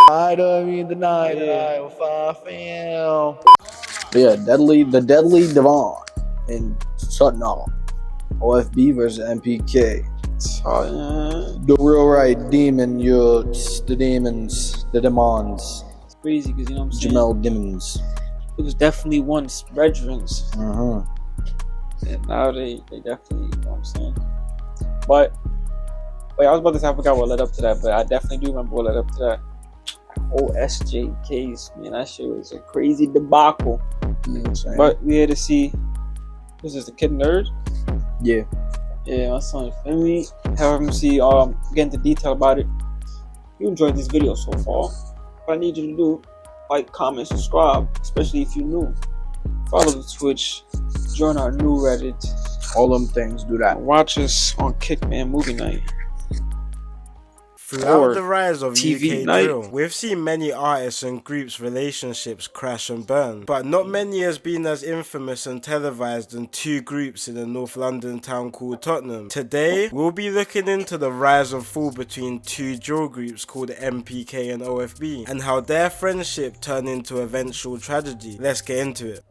I don't mean the night that I will fam. Yeah, the deadly Devon in Tottenham. OFB versus MPK. The real right demon, the demons, the demons. It's crazy because, you know what I'm saying? Jamel Demons. It was definitely once brethrens. And now they definitely, you know what I'm saying? But wait, I was about to say, I forgot what led up to that, but I definitely do remember what led up to that. Whole SJ case, man, that shit was a crazy debacle. But we had to see, was this the Kid Nerd? Yeah, my son, feel me? Have him see, get into detail about it. You enjoyed this video so far. What I need you to do, like, comment, subscribe, especially if you're new. Follow the Twitch, join our new Reddit. all them things, do that. Watch us on Kickman Movie Night. Throughout the rise of TV UK night. drill, we've seen many artists and groups' relationships crash and burn, but not many has been as infamous and televised than two groups in a North London town called Tottenham. Today, we'll be looking into the rise and fall between two drill groups called MPK and OFB, and how their friendship turned into eventual tragedy. Let's get into it.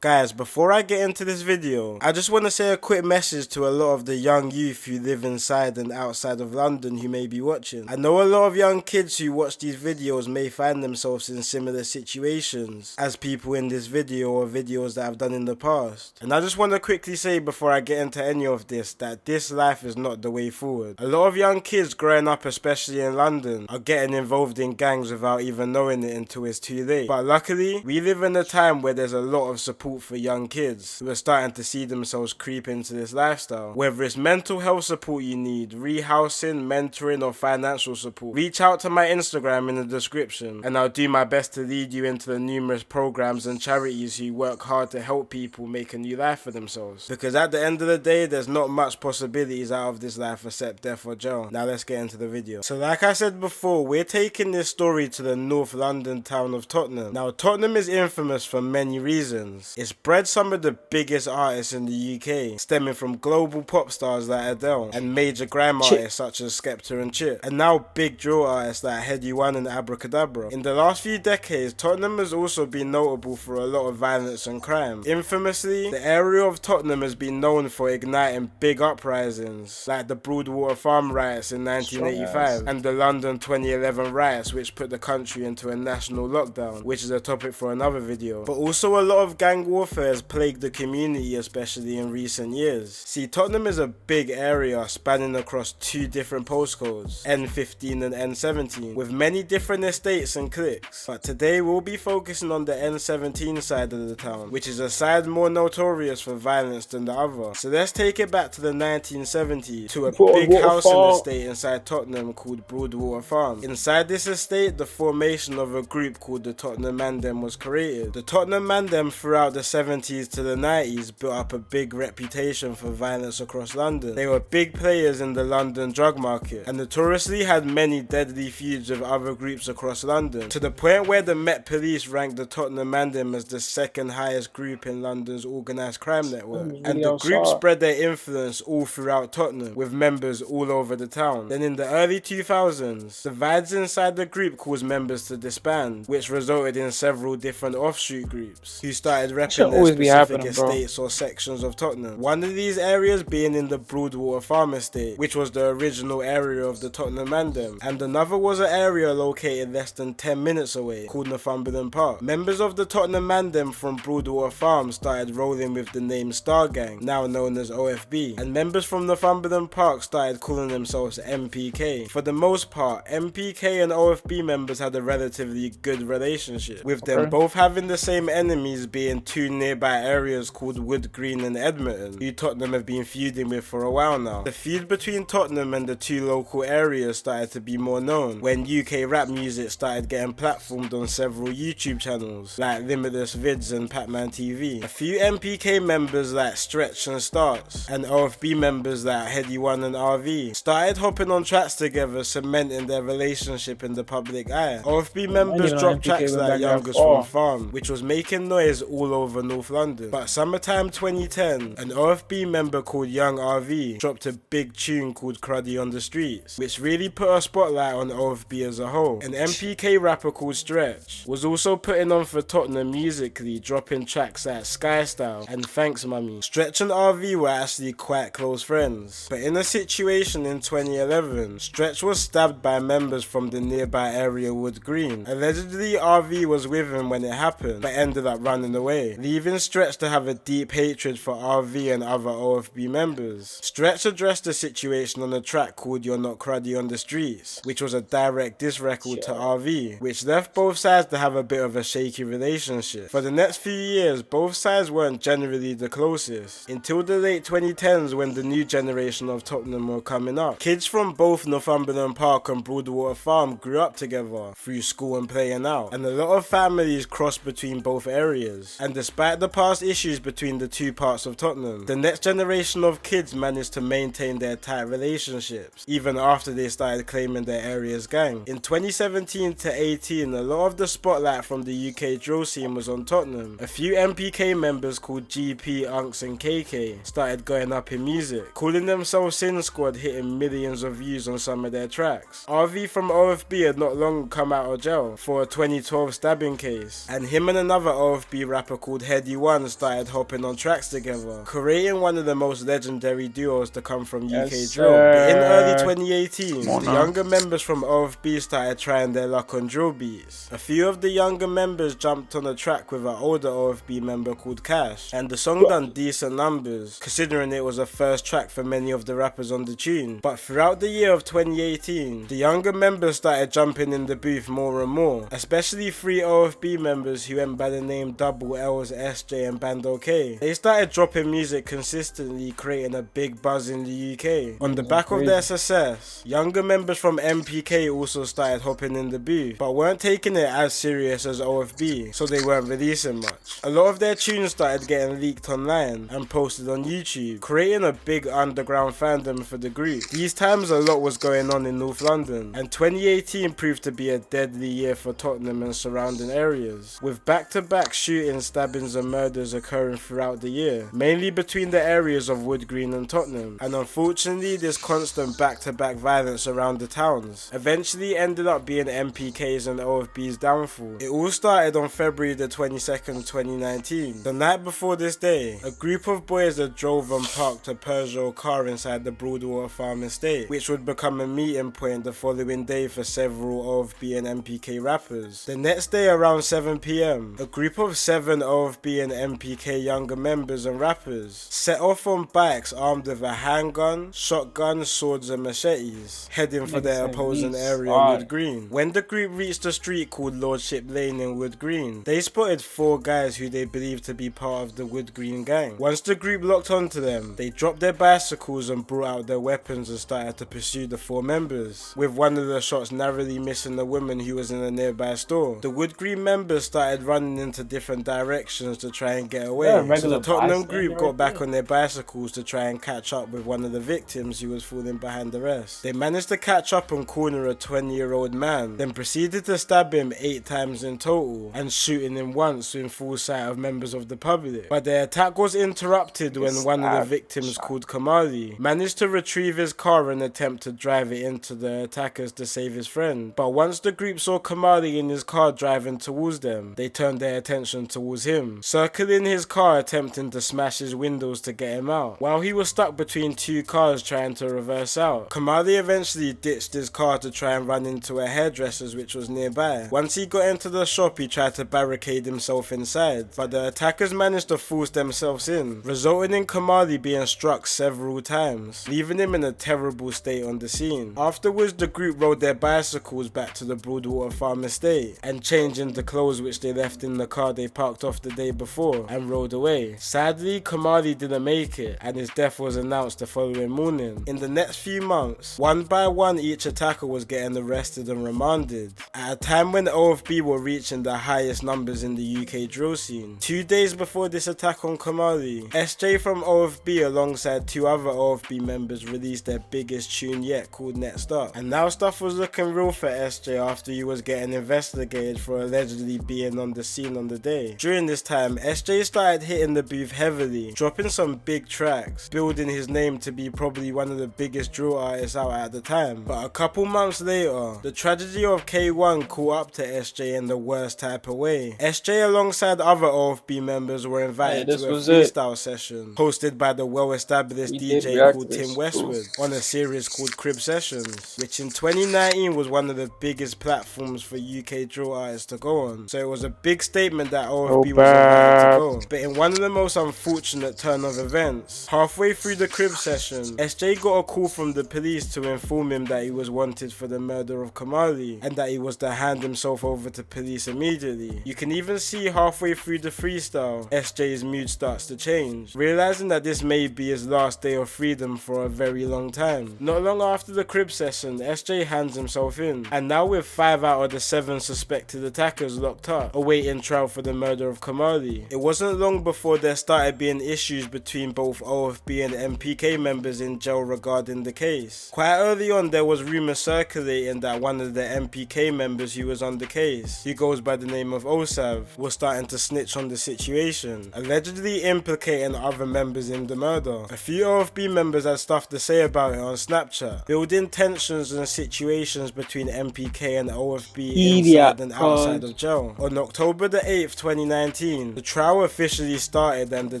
Guys, before I get into this video, I just want to say a quick message to a lot of the young youth who live inside and outside of London who may be watching. I know a lot of young kids who watch these videos may find themselves in similar situations as people in this video or videos that I've done in the past. And I just want to quickly say before I get into any of this that this life is not the way forward. A lot of young kids growing up, especially in London, are getting involved in gangs without even knowing it until it's too late. But luckily, we live in a time where there's a lot of support for young kids who are starting to see themselves creep into this lifestyle. Whether it's mental health support you need, rehousing, mentoring or financial support, reach out to my Instagram in the description and I'll do my best to lead you into the numerous programs and charities who work hard to help people make a new life for themselves. Because at the end of the day, there's not much possibilities out of this life except death or jail. Now let's get into the video. So like I said before, we're taking this story to the North London town of Tottenham. Now Tottenham is infamous for many reasons. It's bred some of the biggest artists in the UK, stemming from global pop stars like Adele and major grime artists such as Skepta and Chip, and now big drill artists like Heady One and Abracadabra. In the last few decades, Tottenham has also been notable for a lot of violence and crime. Infamously, the area of Tottenham has been known for igniting big uprisings like the Broadwater Farm riots in 1985 and the London 2011 riots, which put the country into a national lockdown, which is a topic for another video. But also a lot of gang warfare has plagued the community, especially in recent years. See, Tottenham is a big area spanning across two different postcodes, N15 and N17, with many different estates and cliques. But today we'll be focusing on the N17 side of the town, which is a side more notorious for violence than the other. So let's take it back to the 1970s to a big housing estate inside Tottenham called Broadwater Farm. Inside this estate, the formation of a group called the Tottenham Mandem was created. The Tottenham Mandem throughout the 70s to the 90s built up a big reputation for violence across London. They were big players in the London drug market and notoriously had many deadly feuds with other groups across London, to the point where the Met Police ranked the Tottenham Mandem as the second highest group in London's organised crime network. And the group spread their influence all throughout Tottenham, with members all over the town. Then in the early 2000s, divides inside the group caused members to disband, which resulted in several different offshoot groups who started repping their specific estates or sections of Tottenham. One of these areas being in the Broadwater Farm estate, which was the original area of the Tottenham Mandem, and another was an area located less than 10 minutes away called Northumberland Park. Members of the Tottenham Mandem from Broadwater Farm started rolling with the name Star Gang, now known as OFB, and members from Northumberland Park started calling themselves MPK. For the most part, MPK and OFB members had a relatively good relationship, with them both having the same enemies being two two nearby areas called Wood Green and Edmonton, who Tottenham have been feuding with for a while now. The feud between Tottenham and the two local areas started to be more known when UK rap music started getting platformed on several YouTube channels like Limitless Vids and Patman TV. A few MPK members like Stretch and Starts, and OFB members like Heady One and RV started hopping on tracks together, cementing their relationship in the public eye. OFB members dropped tracks like Youngest from Farm, which was making noise all over North London. But summertime 2010, an OFB member called Young RV dropped a big tune called Cruddy on the Streets, which really put a spotlight on OFB as a whole. An MPK rapper called Stretch was also putting on for Tottenham musically, dropping tracks like Sky Style and Thanks Mummy. Stretch and RV were actually quite close friends, but in a situation in 2011, Stretch was stabbed by members from the nearby area Wood Green. Allegedly, RV was with him when it happened, but ended up running away, leaving Stretch to have a deep hatred for RV and other OFB members. Stretch addressed the situation on a track called You're Not Cruddy on the Streets, which was a direct diss record to RV, which left both sides to have a bit of a shaky relationship. For the next few years, both sides weren't generally the closest, until the late 2010s when the new generation of Tottenham were coming up. Kids from both Northumberland Park and Broadwater Farm grew up together through school and playing out, and a lot of families crossed between both areas. And despite the past issues between the two parts of Tottenham, the next generation of kids managed to maintain their tight relationships, even after they started claiming their area's gang. In 2017 to 18, a lot of the spotlight from the UK drill scene was on Tottenham. A few MPK members called GP, Unks and KK started going up in music, calling themselves Sin Squad, hitting millions of views on some of their tracks. RV from OFB had not long come out of jail for a 2012 stabbing case, and him and another OFB rapper called Heady One started hopping on tracks together, creating one of the most legendary duos to come from UK drill. But in early 2018, the younger members from OFB started trying their luck on drill beats. A few of the younger members jumped on a track with an older OFB member called Cash, and the song done decent numbers, considering it was a first track for many of the rappers on the tune. But throughout the year of 2018, the younger members started jumping in the booth more and more, especially three OFB members who went by the name Double L's, SJ and Bando K. They started dropping music consistently, creating a big buzz in the UK. On the back of their success, younger members from MPK also started hopping in the booth, but weren't taking it as serious as OFB, so they weren't releasing much. A lot of their tunes started getting leaked online and posted on YouTube, creating a big underground fandom for the group. These times a lot was going on in North London, and 2018 proved to be a deadly year for Tottenham and surrounding areas, with back-to-back shootings, stabbings and murders occurring throughout the year, mainly between the areas of Wood Green and Tottenham. And unfortunately, this constant back-to-back violence around the towns eventually ended up being MPK's and OFB's downfall. It all started on February the 22nd, 2019. The night before this day, a group of boys had drove and parked a Peugeot car inside the Broadwater Farm estate, which would become a meeting point the following day for several OFB and MPK rappers. The next day around 7 PM, a group of 7 OFB and MPK younger members and rappers set off on bikes armed with a handgun, shotgun, swords and machetes, heading for their opposing area in Wood Green. When the group reached a street called Lordship Lane in Wood Green, they spotted 4 guys who they believed to be part of the Wood Green gang. Once the group locked onto them, they dropped their bicycles and brought out their weapons and started to pursue the 4 members, with one of the shots narrowly missing a woman who was in a nearby store. The Wood Green members started running into different directions to try and get away, so the Tottenham group got back on their bicycles to try and catch up with one of the victims who was falling behind the rest. They managed to catch up and corner a 20-year-old man, then proceeded to stab him 8 times in total and shooting him once in full sight of members of the public. But their attack was interrupted when one of the victims, called Kamali, managed to retrieve his car and attempt to drive it into the attackers to save his friend. But once the group saw Kamali in his car driving towards them, they turned their attention towards him, circling his car attempting to smash his windows to get him out. While he was stuck between 2 cars trying to reverse out, Kamali eventually ditched his car to try and run into a hairdresser's which was nearby. Once he got into the shop, he tried to barricade himself inside, but the attackers managed to force themselves in, resulting in Kamali being struck several times, leaving him in a terrible state on the scene. Afterwards, the group rode their bicycles back to the Broadwater Farm estate and changed into clothes which they left in the car they parked off the the day before and rode away. Sadly, Kamali didn't make it, and his death was announced the following morning. In the next few months, one by one each attacker was getting arrested and remanded, at a time when OFB were reaching the highest numbers in the UK drill scene. 2 days before this attack on Kamali, SJ from OFB alongside 2 other OFB members released their biggest tune yet called Next Up. And now stuff was looking real for SJ after he was getting investigated for allegedly being on the scene on the day. During this time, SJ started hitting the booth heavily, dropping some big tracks, building his name to be probably one of the biggest drill artists out at the time. But a couple months later, the tragedy of K1 caught up to SJ in the worst type of way. SJ alongside other OFB members were invited to a freestyle session hosted by the well-established DJ called Tim Westwood on a series called Crib Sessions, which in 2019 was one of the biggest platforms for UK drill artists to go on. So it was a big statement that OFB was invited to go. But in one of the most unfortunate turn of events, halfway through the Crib session, SJ got a call from the police to inform him that he was wanted for the murder of Kamali and that he was to hand himself over to police immediately. You can even see halfway through the freestyle, SJ's mood starts to change, realizing that this may be his last day of freedom for a very long time. Not long after the Crib session, SJ hands himself in, and now with 5 out of the 7 suspected attackers locked up, awaiting trial for the murder of Kamali. It wasn't long before there started being issues between both OFB and MPK members in jail regarding the case. Quite early on, there was rumours circulating that one of the MPK members who was on the case, who goes by the name of Osav, was starting to snitch on the situation, allegedly implicating other members in the murder. A few OFB members had stuff to say about it on Snapchat, building tensions and situations between MPK and OFB inside and outside of jail. On October the 8th, 2019, the trial officially started and the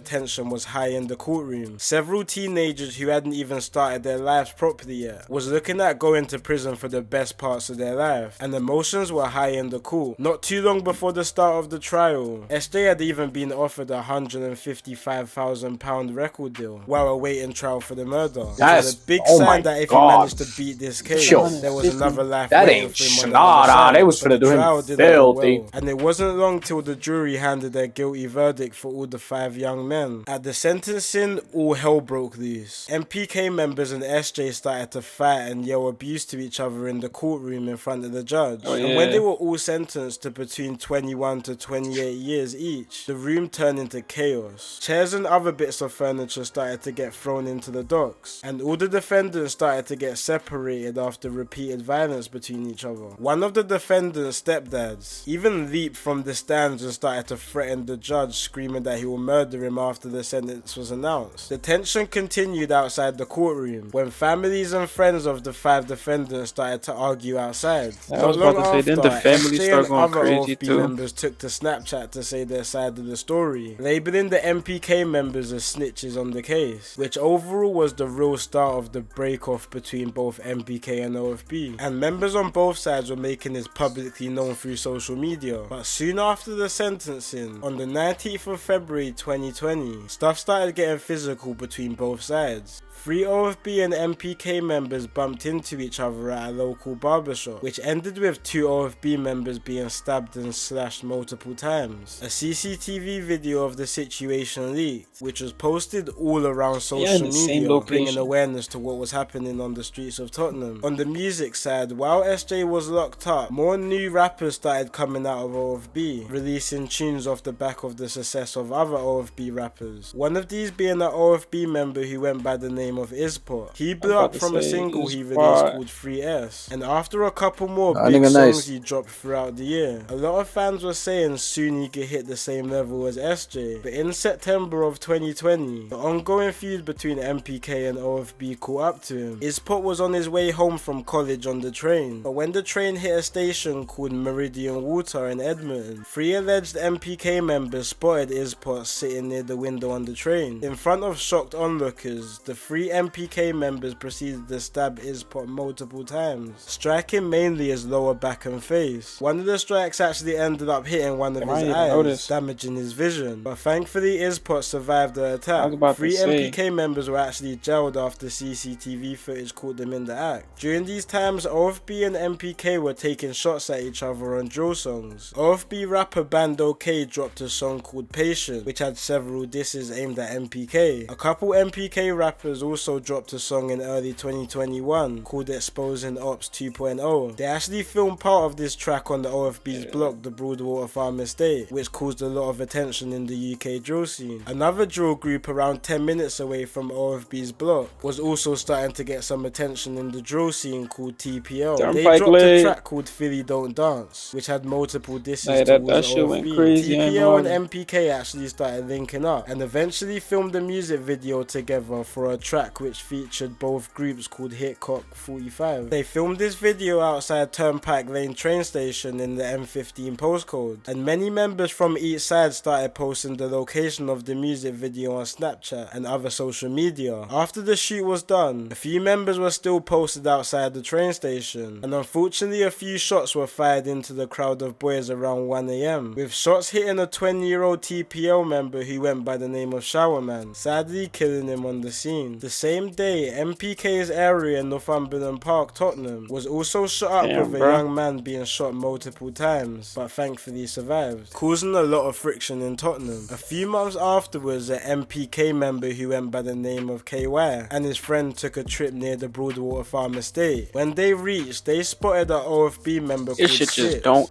tension was high in the courtroom. Several teenagers who hadn't even started their lives properly yet was looking at going to prison for the best parts of their life, and emotions were high in the court. Not too long before the start of the trial, SJ had even been offered a £155,000 record deal while awaiting trial for the murder. It was a big sign that if he managed to beat this case, there was another life waiting for him on the other side. They was finna do him filthy. And it wasn't long till the jury handed their guilty verdict for all the 5 young men. At the sentencing, all hell broke loose. MPK members and SJ started to fight and yell abuse to each other in the courtroom in front of the judge. And when they were all sentenced to between 21 to 28 years each, the room turned into chaos. Chairs and other bits of furniture started to get thrown into the docks, and all the defendants started to get separated after repeated violence between each other. One of the defendants' stepdads even leaped from the stands and started to threaten the judge, screaming that he will murder him after the sentence was announced. The tension continued outside the courtroom when families and friends of the 5 defendants started to argue outside. I was about to say, then the family started going crazy too. Members took to Snapchat to say their side of the story, labeling the MPK members as snitches on the case, which overall was the real start of the break-off between both MPK and OFB. And members on both sides were making this publicly known through social media. But soon after the sentencing, on the 19th of February 2020, stuff started getting physical between both sides. 3 OFB and MPK members bumped into each other at a local barbershop, which ended with 2 OFB members being stabbed and slashed multiple times. A CCTV video of the situation leaked, which was posted all around social media, bringing awareness to what was happening on the streets of Tottenham. On the music side, while SJ was locked up, more new rappers started coming out of OFB, releasing tunes off the back of the success of other OFB rappers. One of these being an OFB member who went by the name of Ispot. He blew up from a single he released called 3S, and after a couple more big songs he dropped throughout the year. A lot of fans were saying soon he could hit the same level as SJ, but in September of 2020, the ongoing feud between MPK and OFB caught up to him. Ispot was on his way home from college on the train, but when the train hit a station called Meridian Water in Edmonton, 3 alleged MPK members spotted Ispot sitting near the window on the train. In front of shocked onlookers, the 3 MPK members proceeded to stab Ispot multiple times, striking mainly his lower back and face. One of the strikes actually ended up hitting one of his eyes, damaging his vision, but thankfully Ispot survived the attack. 3 MPK members were actually jailed after CCTV footage caught them in the act. During these times, OFB and MPK were taking shots at each other on drill songs. OFB rapper Bando K dropped a song called Patient, which had several disses aimed at MPK. A couple MPK rappers also dropped a song in early 2021 called Exposing Ops 2.0. They actually filmed part of this track on the OFB's block, the Broadwater Farm Estate, which caused a lot of attention in the UK drill scene. Another drill group around 10 minutes away from OFB's block was also starting to get some attention in the drill scene called TPL. They dropped a track called Philly Don't Dance, which had multiple disses towards OFB. TPL and MPK actually started linking up and eventually filmed a music video together for a track which featured both groups called Hitcock 45. They filmed this video outside Turnpike Lane train station in the M15 postcode, and many members from each side started posting the location of the music video on Snapchat and other social media. After the shoot was done, a few members were still posted outside the train station, and unfortunately a few shots were fired into the crowd of boys around 1 AM, with shots hitting a 20-year-old TPL member who went by the name of Showerman, sadly killing him on the scene. The same day, MPK's area in Northumberland Park, Tottenham, was also shot up with a young man being shot multiple times, but thankfully survived, causing a lot of friction in Tottenham. A few months afterwards, an MPK member who went by the name of KY and his friend took a trip near the Broadwater Farm Estate. When they reached, they spotted an OFB member called Sitz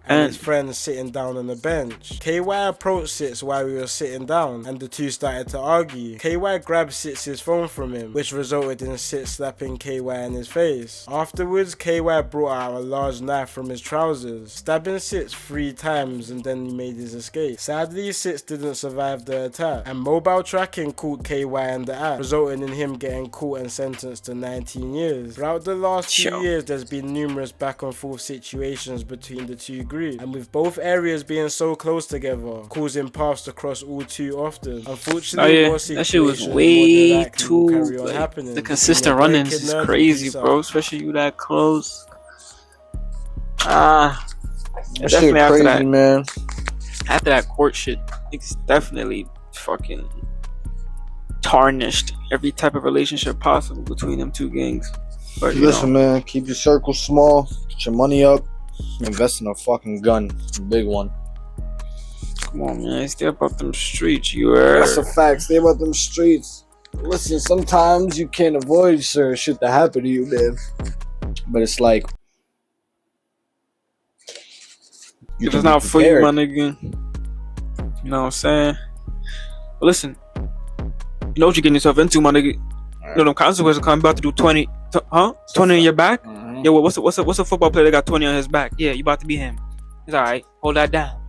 and his friend sitting down on a bench. KY approached Sitz while we were sitting down and the two started to argue. KY grabbed Sitz's phone from him, which resulted in Sitz slapping KY in his face. Afterwards, KY brought out a large knife from his trousers, stabbing Sitz 3 times, and then he made his escape. Sadly, Sitz didn't survive the attack, and mobile tracking caught KY in the act, resulting in him getting caught and sentenced to 19 years. Throughout the last few years, there's been numerous back and forth situations between the two groups, and with both areas being so close together, causing paths to cross all too often. Unfortunately, more that shit was way too the consistent running is crazy, bro, especially you that close. That shit crazy, that, man. After that court shit, it's definitely fucking tarnished every type of relationship possible between them two gangs. But listen, man, keep your circle small, get your money up, invest in a fucking gun, a big one. Come on, man, stay about them streets, you heard. That's a fact, stay about them streets. Listen, sometimes you can't avoid certain shit that happen to you, man. But it's like, if it's not for you, my nigga, you know what I'm saying? But listen, you know what you're getting yourself into, my nigga. You know them consequences coming. About to do 20, 20 in your back. Yeah, what's a football player that got 20 on his back? Yeah, you about to be him. It's all right. Hold that down.